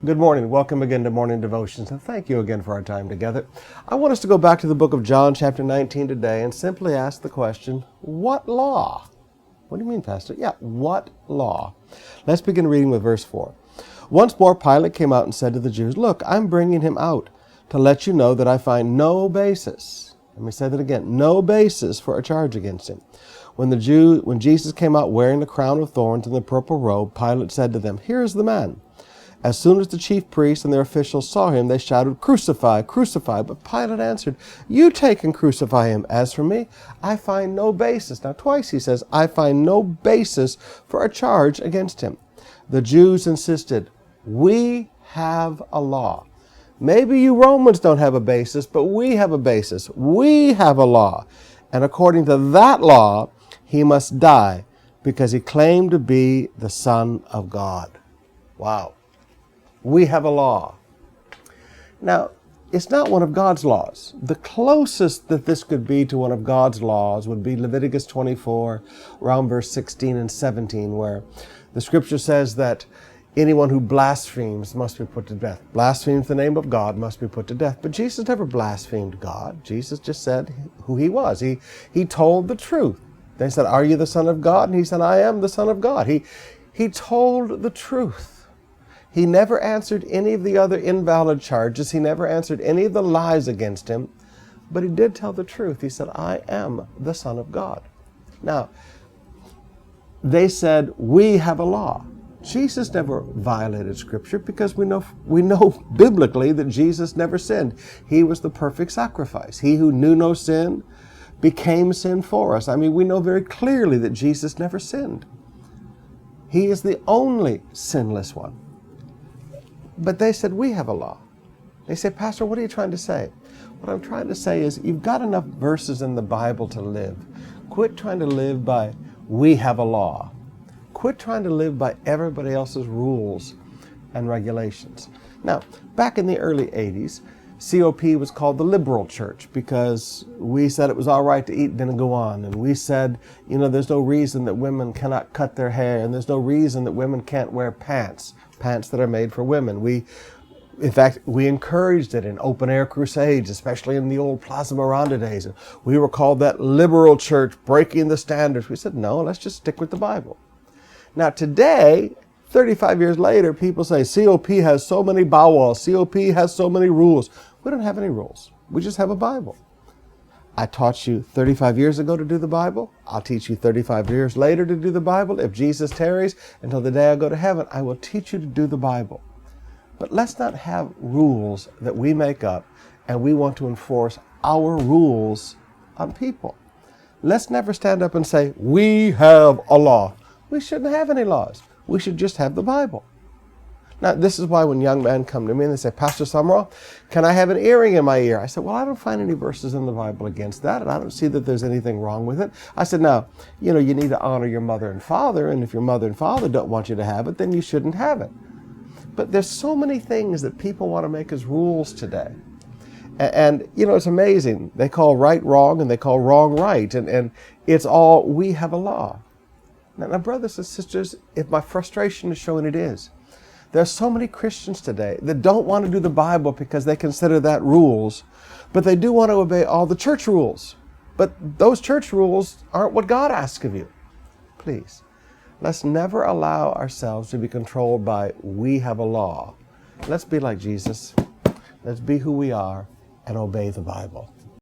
Good morning. Welcome again to Morning Devotions, and thank you again for our time together. I want us to go back to the book of John, chapter 19 today, and simply ask the question, what law? What do you mean, Pastor? Yeah, what law? Let's begin reading with verse 4. Once more Pilate came out and said to the Jews, "Look, I'm bringing him out to let you know that I find no basis." Let me say that again, no basis for a charge against him. When Jesus came out wearing the crown of thorns and the purple robe, Pilate said to them, "Here is the man." As soon as the chief priests and their officials saw him, they shouted, "Crucify, crucify." But Pilate answered, "You take and crucify him. As for me, I find no basis." Now twice he says, "I find no basis for a charge against him." The Jews insisted, "We have a law. Maybe you Romans don't have a basis, but we have a basis. We have a law. And according to that law, he must die because he claimed to be the Son of God." Wow. We have a law. Now, it's not one of God's laws. The closest that this could be to one of God's laws would be Leviticus 24, around verse 16 and 17, where the scripture says that anyone who blasphemes must be put to death. Blasphemes the name of God must be put to death. But Jesus never blasphemed God. Jesus just said who he was. He told the truth. They said, "Are you the Son of God?" And he said, "I am the Son of God." He told the truth. He never answered any of the other invalid charges. He never answered any of the lies against him. But he did tell the truth. He said, "I am the Son of God." Now, they said, "We have a law." Jesus never violated Scripture because we know biblically that Jesus never sinned. He was the perfect sacrifice. He who knew no sin became sin for us. I mean, we know very clearly that Jesus never sinned. He is the only sinless one. But they said, "We have a law." They say, "Pastor, what are you trying to say?" What I'm trying to say is you've got enough verses in the Bible to live. Quit trying to live by "we have a law." Quit trying to live by everybody else's rules and regulations. Now, back in the early 80s, COP was called the liberal church because we said it was all right to eat, then go on. And we said, there's no reason that women cannot cut their hair, and there's no reason that women can't wear pants that are made for women. In fact, we encouraged it in open-air crusades, especially in the old Plaza Miranda days. We were called that liberal church, breaking the standards. We said, no, let's just stick with the Bible. Now today, 35 years later, people say COP has so many bylaws, COP has so many rules. We don't have any rules. We just have a Bible. I taught you 35 years ago to do the Bible. I'll teach you 35 years later to do the Bible. If Jesus tarries until the day I go to heaven, I will teach you to do the Bible. But let's not have rules that we make up and we want to enforce our rules on people. Let's never stand up and say, "We have a law." We shouldn't have any laws. We should just have the Bible. Now, this is why when young men come to me and they say, "Pastor Summerall, can I have an earring in my ear?" I said, "Well, I don't find any verses in the Bible against that, and I don't see that there's anything wrong with it." I said, "Now, you need to honor your mother and father, and if your mother and father don't want you to have it, then you shouldn't have it." But there's so many things that people want to make as rules today. And it's amazing. They call right wrong, and they call wrong right, and it's all, we have a law. Now, brothers and sisters, if my frustration is showing, it is. There are so many Christians today that don't want to do the Bible because they consider that rules, but they do want to obey all the church rules. But those church rules aren't what God asks of you. Please, let's never allow ourselves to be controlled by "we have a law." Let's be like Jesus. Let's be who we are and obey the Bible.